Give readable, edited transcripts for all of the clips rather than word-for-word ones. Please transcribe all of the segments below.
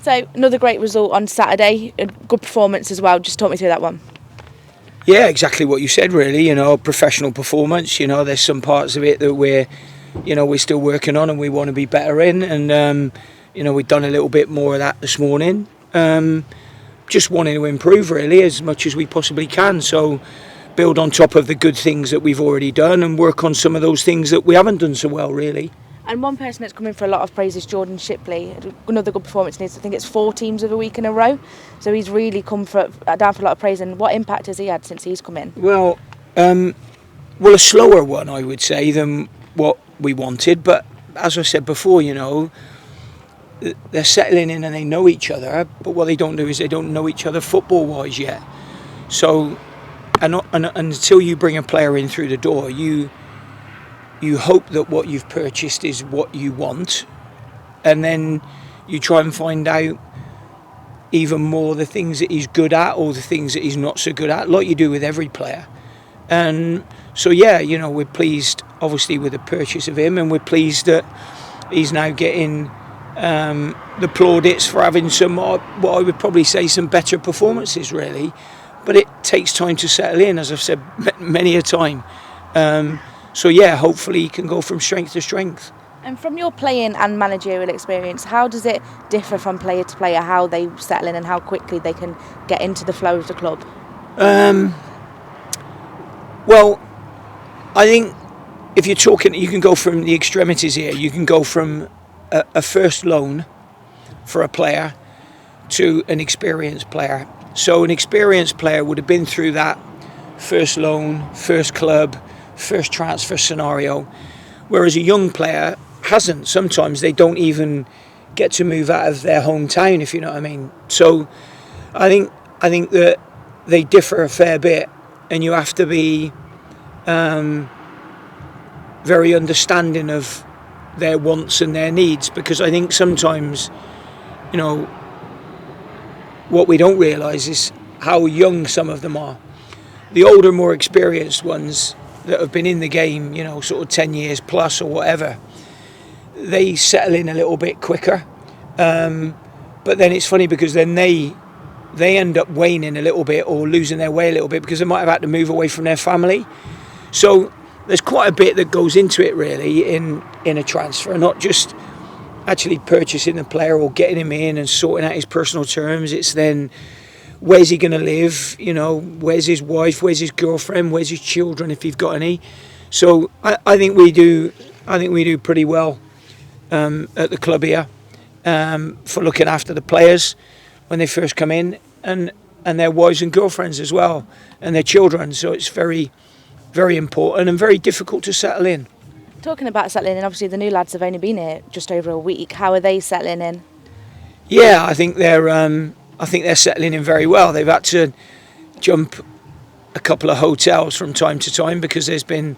So another great result on Saturday, a good performance as well. Just talk me through that one. Yeah, exactly what you said, really. Professional performance. There's some parts of it that we're still working on and we want to be better in. And, we've done a little bit more of that this morning. Just wanting to improve, really, as much as we possibly can. So build on top of the good things that we've already done and work on some of those things that we haven't done so well, really. And one person that's coming for a lot of praise is Jordan Shipley. Another good performance. I think it's 4 teams of the week in a row. So he's really come down for a lot of praise. And what impact has he had since he's come in? Well, a slower one, I would say, than what we wanted. But as I said before, they're settling in and they know each other. But what they don't do is they don't know each other football-wise yet. So, and until you bring a player in through the door, you hope that what you've purchased is what you want, and then you try and find out even more the things that he's good at or the things that he's not so good at, like you do with every player. And so we're pleased obviously with the purchase of him, and we're pleased that he's now getting the plaudits for having some, what I would probably say, some better performances, really. But it takes time to settle in, as I've said many a time. So hopefully he can go from strength to strength. And from your playing and managerial experience, how does it differ from player to player, how they settle in and how quickly they can get into the flow of the club? Well, I think if you're talking, you can go from the extremities here. You can go from a first loan for a player to an experienced player. So an experienced player would have been through that first loan, first club, first transfer scenario, whereas a young player hasn't. Sometimes they don't even get to move out of their hometown, if you know what I mean. So I think that they differ a fair bit, and you have to be very understanding of their wants and their needs, because I think sometimes what we don't realise is how young some of them are. The older, more experienced ones that have been in the game, sort of 10 years plus or whatever, they settle in a little bit quicker. But then it's funny, because then they end up waning a little bit or losing their way a little bit, because they might have had to move away from their family. So there's quite a bit that goes into it, really, in a transfer, not just actually purchasing the player or getting him in and sorting out his personal terms. It's then, where's he going to live? Where's his wife? Where's his girlfriend? Where's his children, if you've got any? So I think we do pretty well at the club here for looking after the players when they first come in, and their wives and girlfriends as well, and their children. So it's very, very important and very difficult to settle in. Talking about settling in, obviously the new lads have only been here just over a week. How are they settling in? Yeah, I think they're settling in very well. They've had to jump a couple of hotels from time to time, because there's been,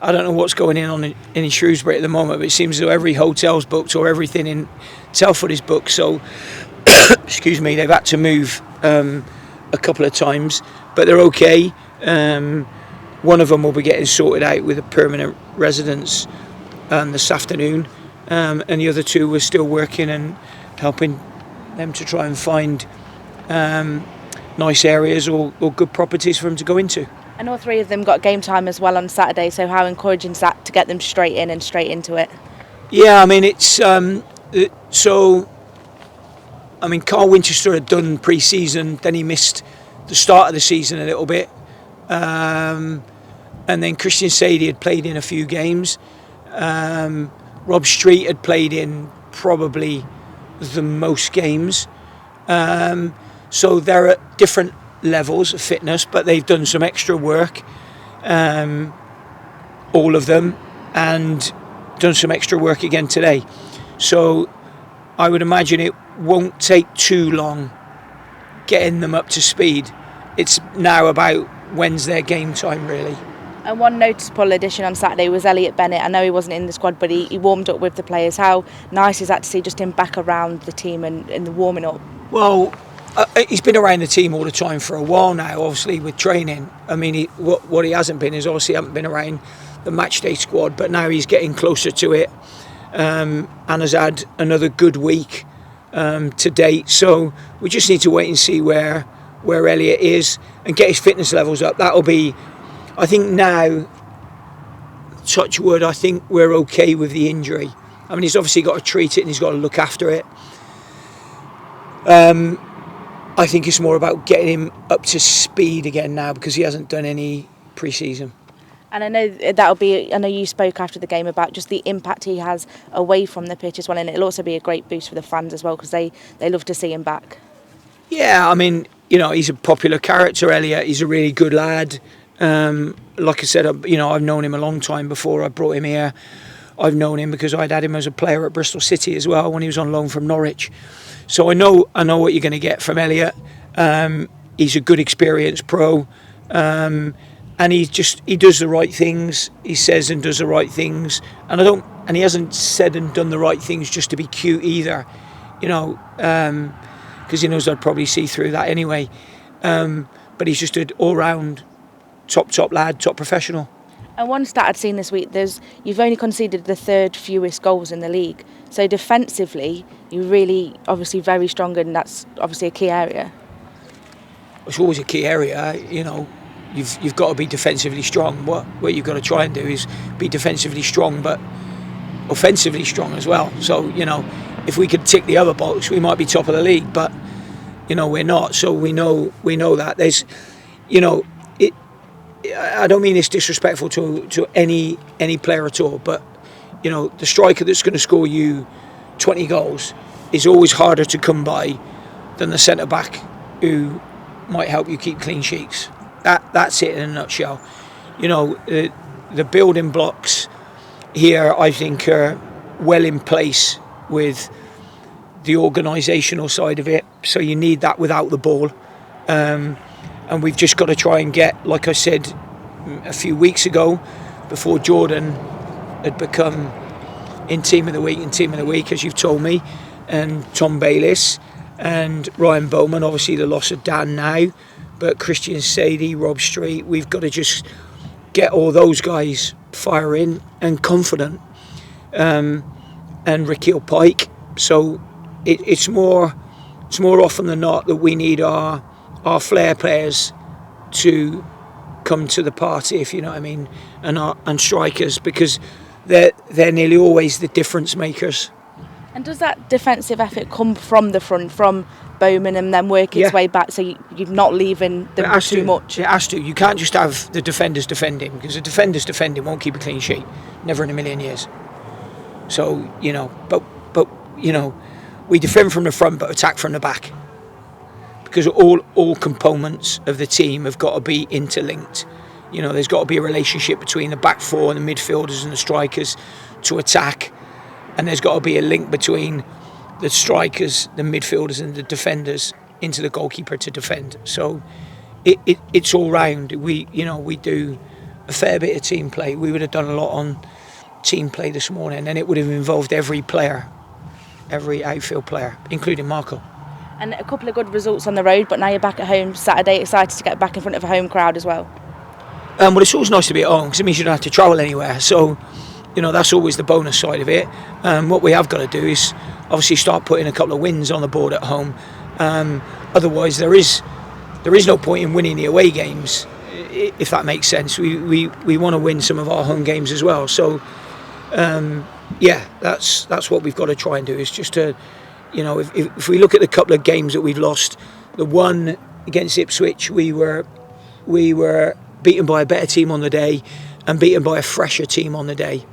I don't know what's going on in Shrewsbury at the moment, but it seems as though every hotel's booked or everything in Telford is booked. So, excuse me, they've had to move a couple of times, but they're okay. One of them will be getting sorted out with a permanent residence this afternoon, and the other two we're still working and helping them to try and find nice areas or good properties for them to go into. And all 3 of them got game time as well on Saturday, so how encouraging is that to get them straight in and straight into it? Yeah, I mean, it's Carl Winchester had done pre-season, then he missed the start of the season a little bit, and then Christian Sadie had played in a few games. Rob Street had played in probably the most games. So they're at different levels of fitness, but they've done some extra work, all of them, and done some extra work again today. So I would imagine it won't take too long getting them up to speed. It's now about when's their game time, really. And one noticeable addition on Saturday was Elliot Bennett. I know he wasn't in the squad, but he warmed up with the players. How nice is that to see just him back around the team and the warming up? Well, he's been around the team all the time for a while now, obviously, with training. I mean, what he hasn't been is obviously haven't been around the matchday squad, but now he's getting closer to it, and has had another good week to date. So we just need to wait and see where Elliot is and get his fitness levels up. That'll be, I think now, touch wood, I think we're okay with the injury. I mean, he's obviously got to treat it and he's got to look after it. I think it's more about getting him up to speed again now because he hasn't done any pre-season. And I know you spoke after the game about just the impact he has away from the pitch as well, and it'll also be a great boost for the fans as well because they love to see him back. Yeah, I mean, he's a popular character, Elliot. He's a really good lad. Like I said, I've known him a long time before I brought him here. I've known him because I'd had him as a player at Bristol City as well when he was on loan from Norwich. So I know what you're going to get from Elliot. He's a good experienced pro. And he does the right things. He says and does the right things, and he hasn't said and done the right things just to be cute either, because he knows I'd probably see through that anyway. But he's just an all-round top lad, top professional. And one stat I'd seen this week, you've only conceded the third fewest goals in the league. So defensively, you're really obviously very strong, and that's obviously a key area. It's always a key area, You've got to be defensively strong. What you've got to try and do is be defensively strong, but offensively strong as well. So if we could tick the other box, we might be top of the league. But we're not. So we know that there's, I don't mean it's disrespectful to any player at all. But the striker that's going to score you 20 goals is always harder to come by than the centre back who might help you keep clean sheets. That's it in a nutshell. The building blocks here, I think, are well in place with the organisational side of it. So you need that without the ball. And we've just got to try and get, like I said a few weeks ago, before Jordan had become in Team of the Week, as you've told me, and Tom Bayliss and Ryan Bowman, obviously the loss of Dan now, but Christian Sadie, Rob Street, we've got to just get all those guys firing and confident, and Ricky Pike. So it's more often than not that we need our flair players to come to the party, if you know what I mean, and strikers, because they're nearly always the difference makers. And does that defensive effort come from the front, from Bowman, and then work its way back, so you're not leaving them too much? It has to. You can't just have the defenders defending, because the defenders defending won't keep a clean sheet, never in a million years. So but we defend from the front but attack from the back, because all components of the team have got to be interlinked. There's got to be a relationship between the back four and the midfielders and the strikers to attack, and there's got to be a link between the strikers, the midfielders and the defenders into the goalkeeper to defend. So it's all round. We do a fair bit of team play. We would have done a lot on team play this morning, and it would have involved every player, every outfield player, including Marco. And a couple of good results on the road, but now you're back at home Saturday, excited to get back in front of a home crowd as well. Well, it's always nice to be at home because it means you don't have to travel anywhere. So, that's always the bonus side of it. What we have got to do is obviously start putting a couple of wins on the board at home. Otherwise, there is no point in winning the away games, if that makes sense. We want to win some of our home games as well. So, that's what we've got to try and do. Is just to, if we look at the couple of games that we've lost, the one against Ipswich, we were beaten by a better team on the day and beaten by a fresher team on the day.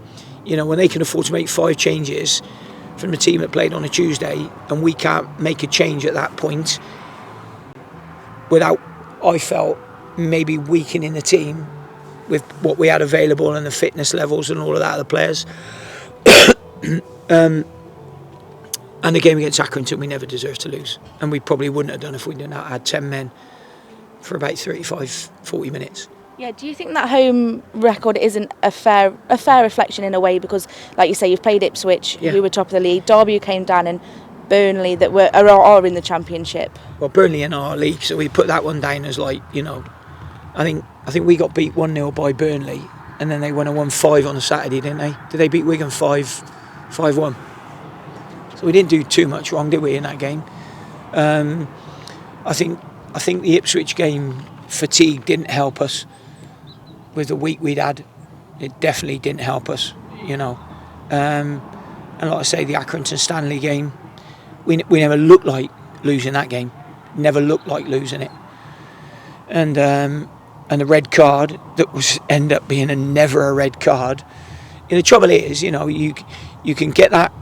When they can afford to make 5 changes from the team that played on a Tuesday, and we can't make a change at that point without, I felt, maybe weakening the team with what we had available and the fitness levels and all of that of the players. And the game against Accrington, we never deserved to lose, and we probably wouldn't have done if we didn't have had 10 men for about 35-40 minutes. Yeah, do you think that home record isn't a fair reflection in a way? Because, like you say, you've played Ipswich, who were top of the league, Derby, who came down, and Burnley, that are in the Championship. Well, Burnley in our league, so we put that one down as I think we got beat 1-0 by Burnley, and then they won 5 on a Saturday, didn't they? Did they beat Wigan 5-1? So we didn't do too much wrong, did we, in that game? I think the Ipswich game, fatigue didn't help us with the week we'd had. It definitely didn't help us, And like I say, the Accrington Stanley game, we never looked like losing that game. Never looked like losing it. And the red card that was end up being never a red card. And the trouble is, you can get that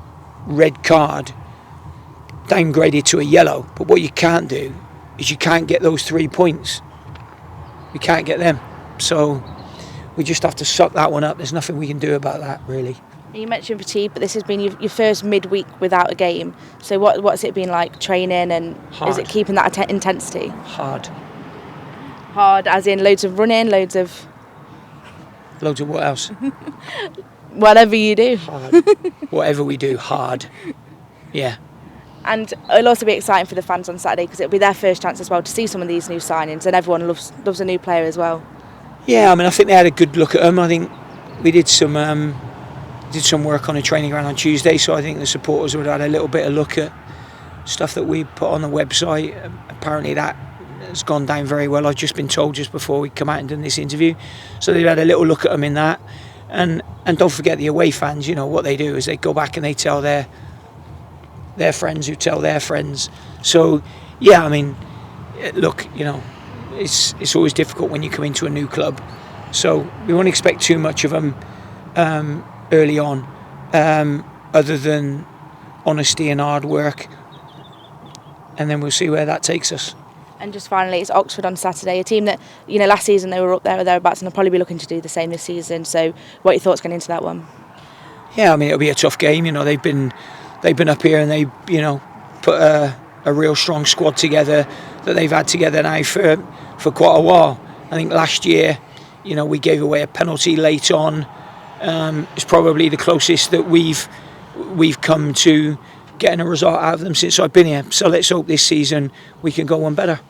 red card downgraded to a yellow, but what you can't do is you can't get those 3 points. You can't get them. So we just have to suck that one up. There's nothing we can do about that, really. You mentioned fatigue, but this has been your first midweek without a game. So what's it been like training, and Hard. Is it keeping that intensity? Hard. Hard as in loads of running, loads of what else? Whatever you do. Hard. Whatever we do, hard. Yeah. And it'll also be exciting for the fans on Saturday because it'll be their first chance as well to see some of these new signings, and everyone loves a new player as well. Yeah, I think they had a good look at them. I think we did some work on a training ground on Tuesday, so I think the supporters would have had a little bit of look at stuff that we put on the website. Apparently that has gone down very well. I've just been told just before we come out and done this interview. So they've had a little look at them in that. And don't forget the away fans, what they do is they go back and they tell their friends who tell their friends. So, yeah, look, it's always difficult when you come into a new club. So we won't expect too much of them early on, other than honesty and hard work. And then we'll see where that takes us. And just finally, it's Oxford on Saturday, a team that, last season they were up there or thereabouts, and they'll probably be looking to do the same this season. So what are your thoughts going into that one? Yeah, it'll be a tough game. They've been up here and they, put a real strong squad together that they've had together now for quite a while. I think last year, we gave away a penalty late on. It's probably the closest that we've come to getting a result out of them since I've been here. So let's hope this season we can go one better.